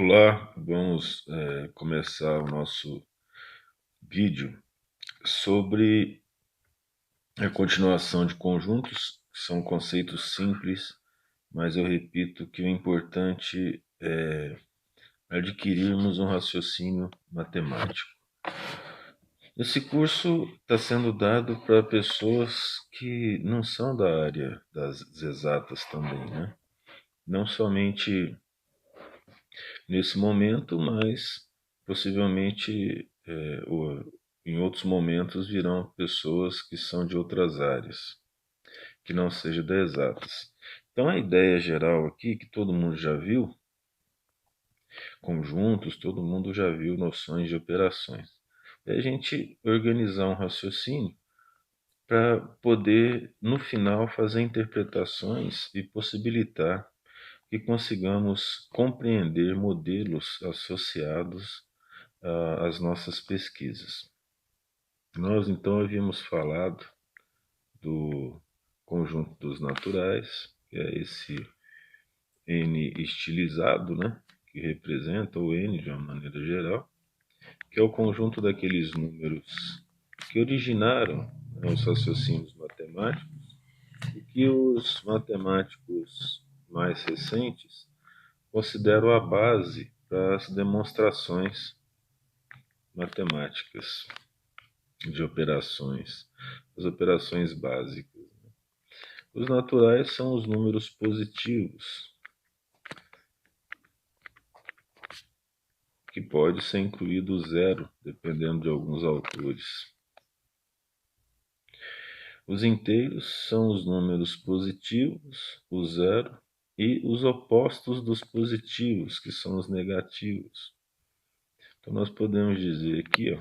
Olá, vamos começar o nosso vídeo sobre a continuação de conjuntos, que são conceitos simples, mas eu repito que o importante é adquirirmos um raciocínio matemático. Esse curso está sendo dado para pessoas que não são da área das exatas também, né? Não somente nesse momento, mas possivelmente em outros momentos virão pessoas que são de outras áreas, que não sejam da exatas. Então a ideia geral aqui, que todo mundo já viu, conjuntos, todo mundo já viu noções de operações. É a gente organizar um raciocínio para poder, no final, fazer interpretações e possibilitar que consigamos compreender modelos associados às nossas pesquisas. Nós então havíamos falado do conjunto dos naturais, que é esse N estilizado, né, que representa o N de uma maneira geral, que é o conjunto daqueles números que originaram, né, os raciocínios matemáticos e que os matemáticos mais recentes consideram a base para as demonstrações matemáticas de operações, as operações básicas. Os naturais são os números positivos, que pode ser incluído o zero, dependendo de alguns autores. Os inteiros são os números positivos, o zero, e os opostos dos positivos, que são os negativos. Então nós podemos dizer aqui,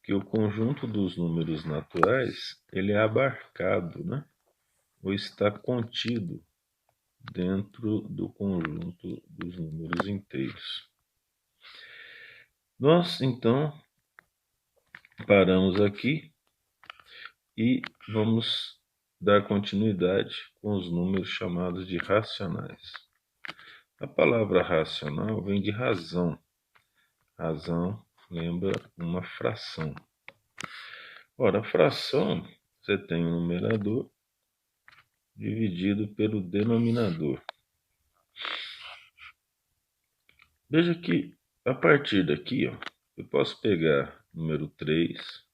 que o conjunto dos números naturais ele é abarcado, né? Ou está contido dentro do conjunto dos números inteiros. Nós, então, paramos aqui e vamos dar continuidade com os números chamados de racionais. A palavra racional vem de razão. Razão lembra uma fração. Ora, a fração, você tem um numerador dividido pelo denominador. Veja que a partir daqui, eu posso pegar o número 3,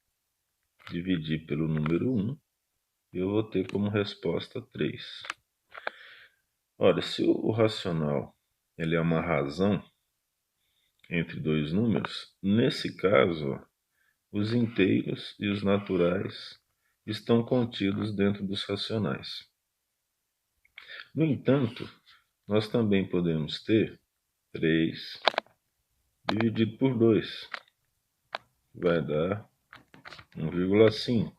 dividir pelo número 1, e eu vou ter como resposta 3. Ora, se o racional ele é uma razão entre dois números, nesse caso, os inteiros e os naturais estão contidos dentro dos racionais. No entanto, nós também podemos ter 3 dividido por 2, vai dar 1,5.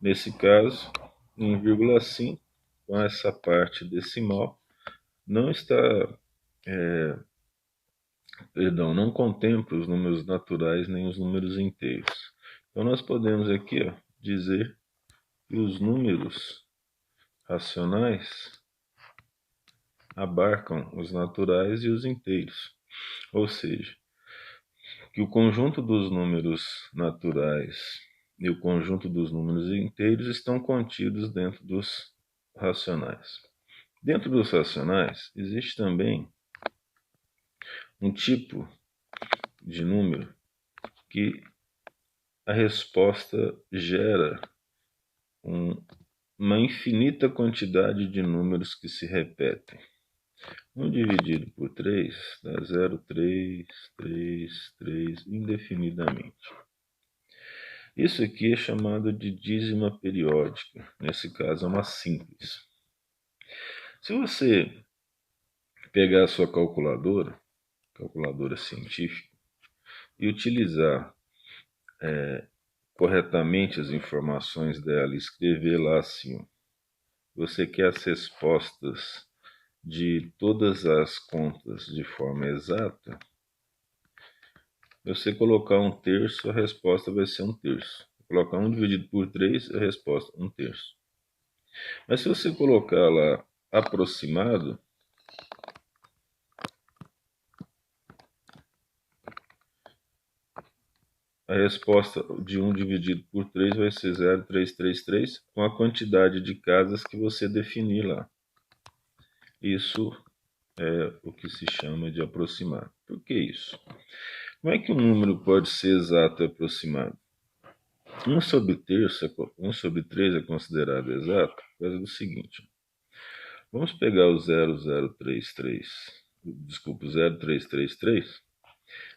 Nesse caso, 1,5 com essa parte decimal não está, não contempla os números naturais nem os números inteiros. Então nós podemos aqui dizer que os números racionais abarcam os naturais e os inteiros, ou seja, que o conjunto dos números naturais e o conjunto dos números inteiros estão contidos dentro dos racionais. Dentro dos racionais, existe também um tipo de número que a resposta gera uma infinita quantidade de números que se repetem. 1 dividido por 3 dá 0, 3, 3, 3, indefinidamente. Isso aqui é chamado de dízima periódica, nesse caso é uma simples. Se você pegar a sua calculadora científica, e utilizar corretamente as informações dela, escrever lá assim, você quer as respostas de todas as contas de forma exata, você colocar 1/3, a resposta vai ser 1/3. Colocar 1 dividido por 3, a resposta 1/3. Mas se você colocar lá aproximado, a resposta de 1 dividido por 3 vai ser 0,333, com a quantidade de casas que você definir lá. Isso é o que se chama de aproximado. Por que isso? Como é que um número pode ser exato e aproximado? 1 sobre 3 é considerado exato por causa do seguinte. Vamos pegar o 0,333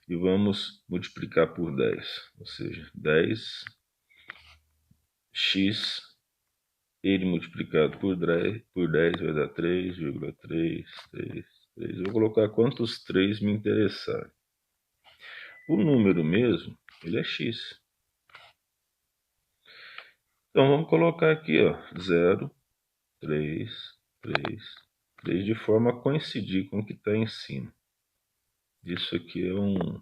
e vamos multiplicar por 10. Ou seja, 10x, ele multiplicado por 10 vai dar 3,333. Eu vou colocar quantos 3 me interessarem. O número mesmo, ele é x. Então vamos colocar aqui, ó, 0, 3, 3, 3, de forma a coincidir com o que está em cima. Isso aqui é um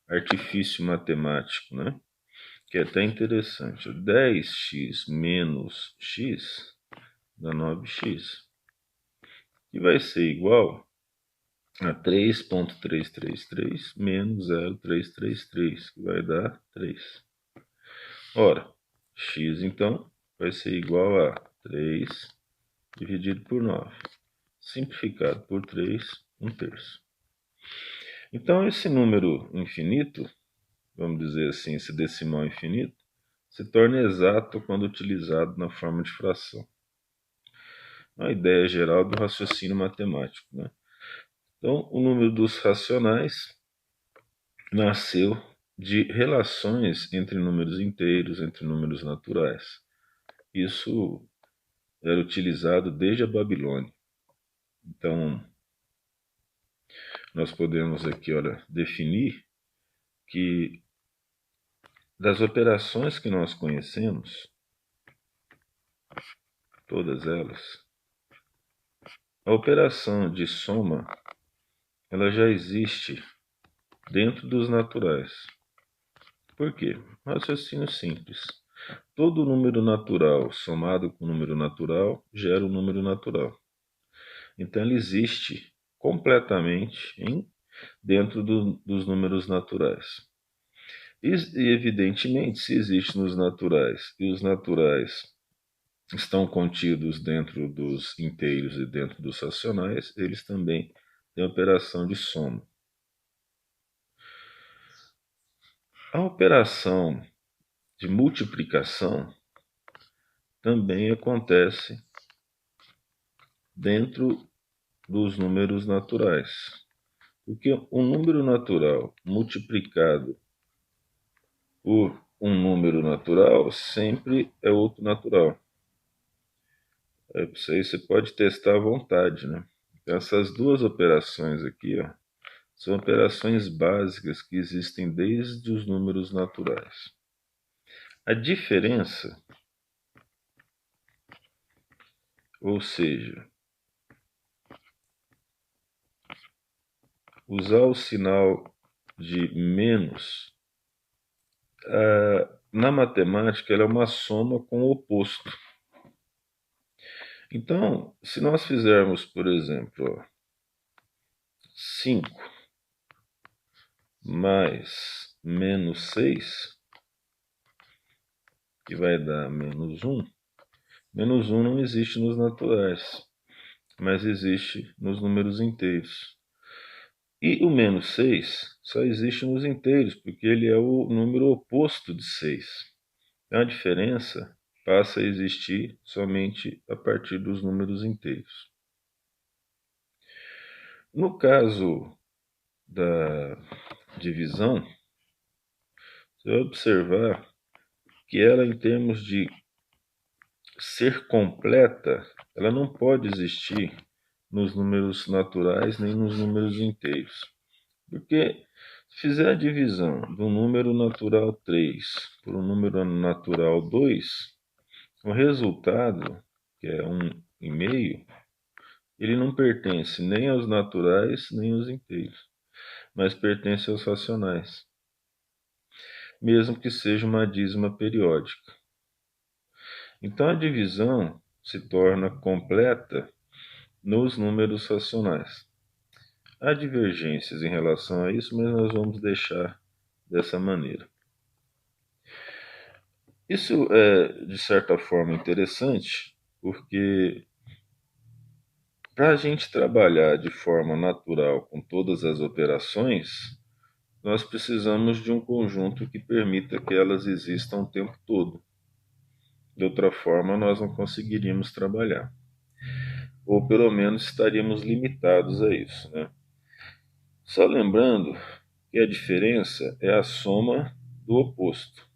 artifício matemático, né? Que é até interessante. 10x menos x dá 9x. E vai ser igual a 3,333 menos 0,333, que vai dar 3. Ora, x então vai ser igual a 3 dividido por 9. Simplificado por 3, 1/3. Então, esse número infinito, vamos dizer assim, esse decimal infinito, se torna exato quando utilizado na forma de fração. A ideia geral do raciocínio matemático, né? Então, o número dos racionais nasceu de relações entre números inteiros, entre números naturais. Isso era utilizado desde a Babilônia. Então, nós podemos aqui, olha, definir que das operações que nós conhecemos, todas elas, a operação de soma, ela já existe dentro dos naturais. Por quê? Raciocínio simples. Todo número natural somado com número natural gera um número natural. Então, ele existe completamente dentro dos números naturais. E, evidentemente, se existe nos naturais e os naturais estão contidos dentro dos inteiros e dentro dos racionais, eles também têm operação de soma. A operação de multiplicação também acontece dentro dos números naturais. Porque um número natural multiplicado por um número natural sempre é outro natural. Isso aí você pode testar à vontade, né? Essas duas operações aqui, ó, são operações básicas que existem desde os números naturais. A diferença, ou seja, usar o sinal de menos, na matemática, ela é uma soma com o oposto. Então, se nós fizermos, por exemplo, ó, 5 mais menos 6, que vai dar menos 1, menos 1 não existe nos naturais, mas existe nos números inteiros. E o menos 6 só existe nos inteiros, porque ele é o número oposto de 6. Então, a diferença passa a existir somente a partir dos números inteiros. No caso da divisão, você vai observar que ela, em termos de ser completa, ela não pode existir nos números naturais nem nos números inteiros. Porque se fizer a divisão do número natural 3 por um número natural 2, o resultado, que é 1,5, ele não pertence nem aos naturais nem aos inteiros, mas pertence aos racionais, mesmo que seja uma dízima periódica. Então a divisão se torna completa nos números racionais. Há divergências em relação a isso, mas nós vamos deixar dessa maneira. Isso é, de certa forma, interessante, porque para a gente trabalhar de forma natural com todas as operações, nós precisamos de um conjunto que permita que elas existam o tempo todo. De outra forma, nós não conseguiríamos trabalhar. Ou pelo menos estaríamos limitados a isso, né? Só lembrando que a diferença é a soma do oposto.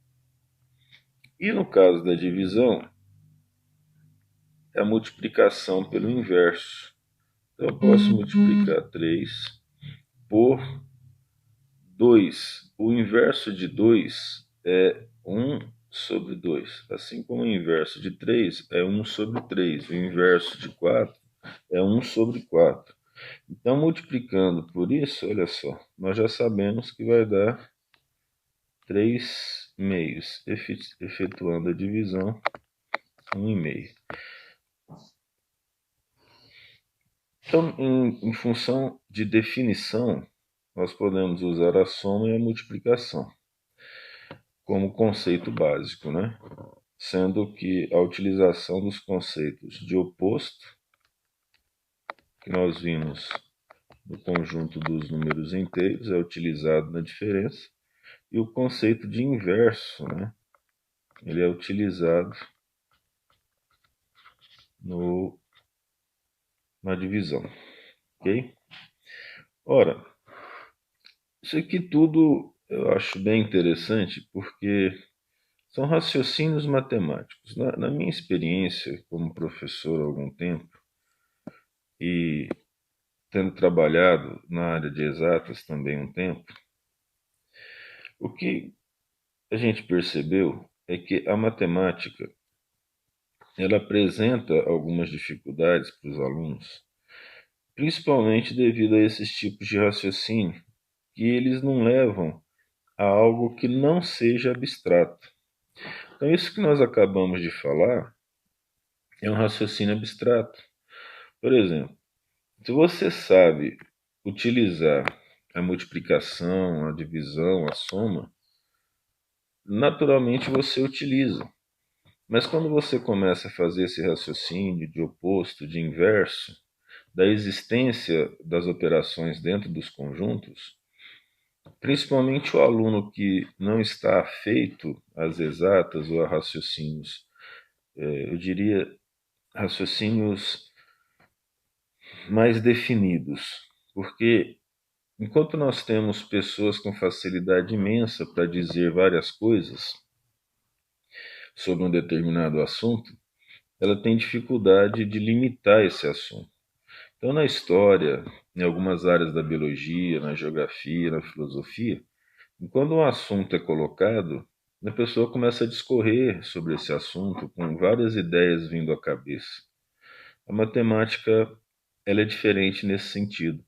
E no caso da divisão, é a multiplicação pelo inverso. Então eu posso multiplicar 3 por 2. O inverso de 2 é 1/2. Assim como o inverso de 3 é 1/3. O inverso de 4 é 1/4. Então, multiplicando por isso, olha só, nós já sabemos que vai dar 3 meios, efetuando a divisão, 1,5. Então, em função de definição, nós podemos usar a soma e a multiplicação como conceito básico, né? Sendo que a utilização dos conceitos de oposto, que nós vimos no conjunto dos números inteiros, é utilizado na diferença, e o conceito de inverso, né? Ele é utilizado na divisão, ok? Ora, isso aqui tudo eu acho bem interessante porque são raciocínios matemáticos. Na minha experiência como professor há algum tempo e tendo trabalhado na área de exatas também um tempo, o que a gente percebeu é que a matemática ela apresenta algumas dificuldades para os alunos, principalmente devido a esses tipos de raciocínio, que eles não levam a algo que não seja abstrato. Então, isso que nós acabamos de falar é um raciocínio abstrato. Por exemplo, se você sabe utilizar a multiplicação, a divisão, a soma, naturalmente você utiliza. Mas quando você começa a fazer esse raciocínio de oposto, de inverso, da existência das operações dentro dos conjuntos, principalmente o aluno que não está afeito às exatas ou a raciocínios, eu diria raciocínios mais definidos, porque enquanto nós temos pessoas com facilidade imensa para dizer várias coisas sobre um determinado assunto, ela tem dificuldade de limitar esse assunto. Então, na história, em algumas áreas da biologia, na geografia, na filosofia, quando um assunto é colocado, a pessoa começa a discorrer sobre esse assunto com várias ideias vindo à cabeça. A matemática ela é diferente nesse sentido.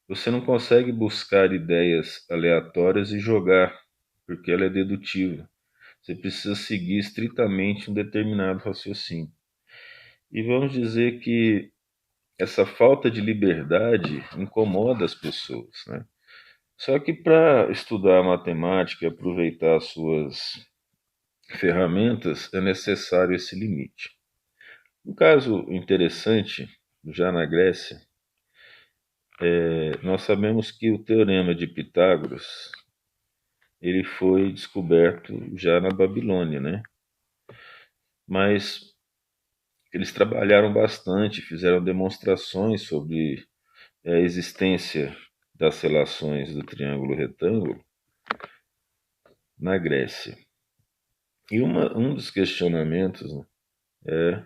Você não consegue buscar ideias aleatórias e jogar, porque ela é dedutiva. Você precisa seguir estritamente um determinado raciocínio. E vamos dizer que essa falta de liberdade incomoda as pessoas, né? Só que para estudar matemática e aproveitar as suas ferramentas é necessário esse limite. Um caso interessante, já na Grécia, nós sabemos que o teorema de Pitágoras ele foi descoberto já na Babilônia, né? Mas eles trabalharam bastante, fizeram demonstrações sobre a existência das relações do triângulo retângulo na Grécia. E um dos questionamentos, né, é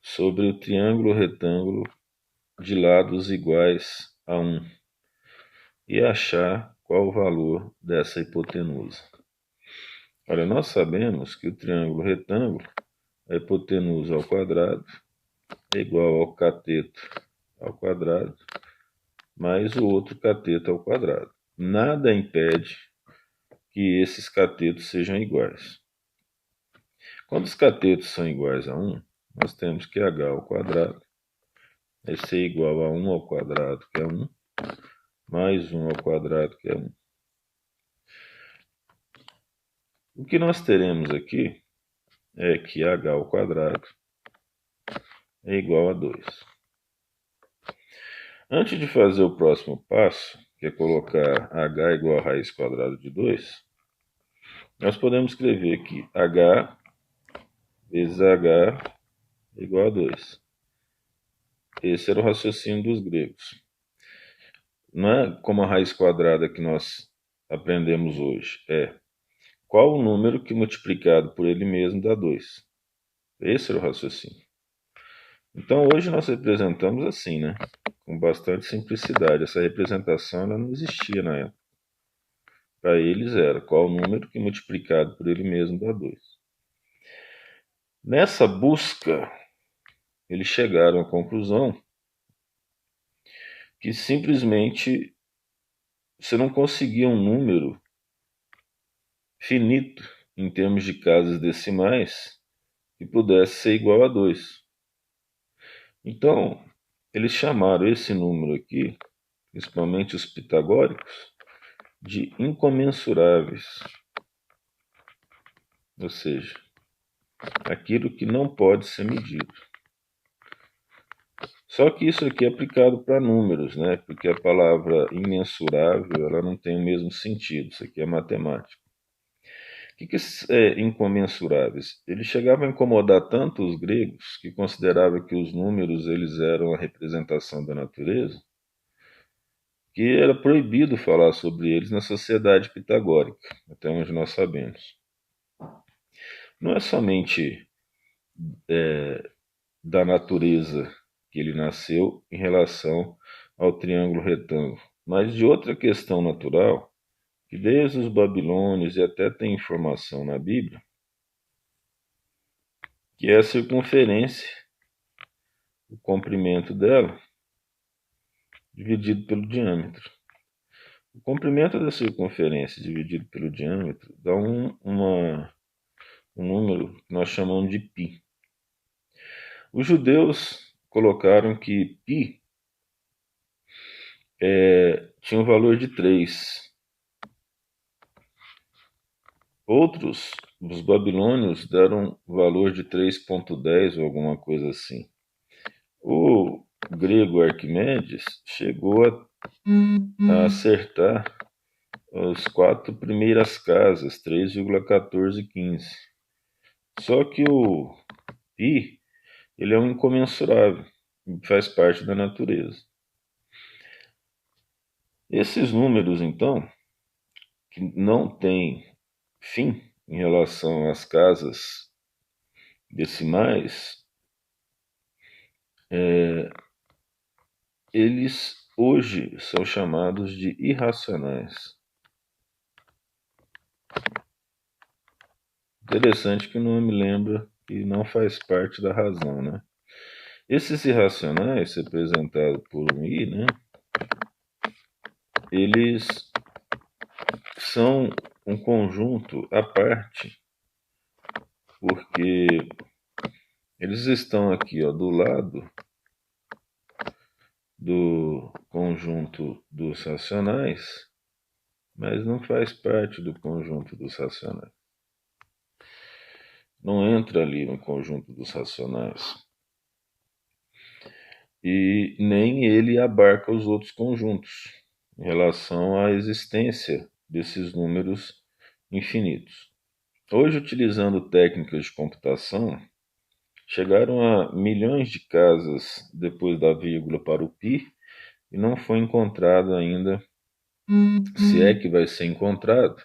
sobre o triângulo retângulo de lados iguais a 1 e achar qual o valor dessa hipotenusa. Olha, nós sabemos que o triângulo retângulo, a hipotenusa ao quadrado é igual ao cateto ao quadrado mais o outro cateto ao quadrado. Nada impede que esses catetos sejam iguais. Quando os catetos são iguais a 1, nós temos que h ao quadrado vai ser igual a 1 ao quadrado, que é 1, mais 1 ao quadrado, que é 1. O que nós teremos aqui é que h ao quadrado é igual a 2. Antes de fazer o próximo passo, que é colocar h igual a raiz quadrada de 2, nós podemos escrever que h vezes h é igual a 2. Esse era o raciocínio dos gregos. Não é como a raiz quadrada que nós aprendemos hoje. É qual o número que multiplicado por ele mesmo dá 2. Esse era o raciocínio. Então hoje nós representamos assim, né? Com bastante simplicidade. Essa representação ela não existia na época. Para eles era qual o número que multiplicado por ele mesmo dá 2. Nessa busca, eles chegaram à conclusão que simplesmente você não conseguia um número finito em termos de casas decimais que pudesse ser igual a 2. Então, eles chamaram esse número aqui, principalmente os pitagóricos, de incomensuráveis. Ou seja, aquilo que não pode ser medido. Só que isso aqui é aplicado para números, né? Porque a palavra imensurável ela não tem o mesmo sentido. Isso aqui é matemática. O que é incomensuráveis? Eles chegavam a incomodar tanto os gregos que consideravam que os números eles eram a representação da natureza, que era proibido falar sobre eles na sociedade pitagórica, até onde nós sabemos. Não é somente da natureza que ele nasceu em relação ao triângulo retângulo, mas de outra questão natural, que desde os babilônios e até tem informação na Bíblia, que é a circunferência, o comprimento dela, dividido pelo diâmetro. O comprimento da circunferência dividido pelo diâmetro dá um número que nós chamamos de π. Os judeus colocaram que π tinha um valor de 3. Outros, os babilônios, deram um valor de 3,10 ou alguma coisa assim. O grego Arquimedes chegou a acertar as 4 primeiras casas, 3,1415. Só que o π ele é um incomensurável, faz parte da natureza. Esses números, então, que não têm fim em relação às casas decimais, eles hoje são chamados de irracionais. Interessante que o nome lembra que não faz parte da razão, né? Esses irracionais, representados por um i, né? Eles são um conjunto à parte, porque eles estão aqui, ó, do lado do conjunto dos racionais, mas não faz parte do conjunto dos racionais. Não entra ali no conjunto dos racionais. E nem ele abarca os outros conjuntos em relação à existência desses números infinitos. Hoje, utilizando técnicas de computação, chegaram a milhões de casas depois da vírgula para o π e não foi encontrado ainda, se é que vai ser encontrado,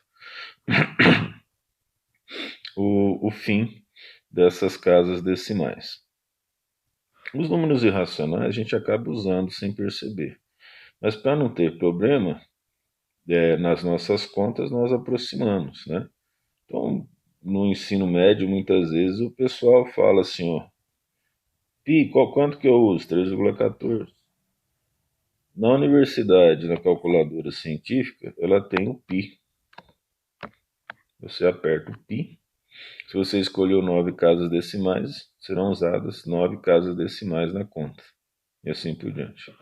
o fim dessas casas decimais. Os números irracionais a gente acaba usando sem perceber. Mas para não ter problema, nas nossas contas nós aproximamos, né? Então, no ensino médio, muitas vezes o pessoal fala assim, ó, π, quanto que eu uso? 3,14. Na universidade, na calculadora científica, ela tem o π. Você aperta o π. Se você escolheu 9 casas decimais, serão usadas 9 casas decimais na conta. E assim por diante.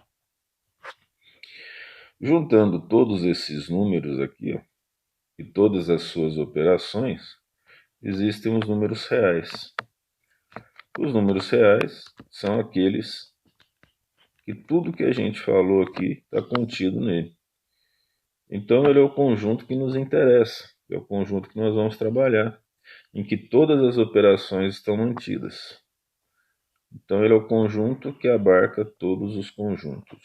Juntando todos esses números aqui, ó, e todas as suas operações, existem os números reais. Os números reais são aqueles que tudo que a gente falou aqui está contido nele. Então ele é o conjunto que nos interessa, é o conjunto que nós vamos trabalhar, em que todas as operações estão mantidas. Então ele é o conjunto que abarca todos os conjuntos.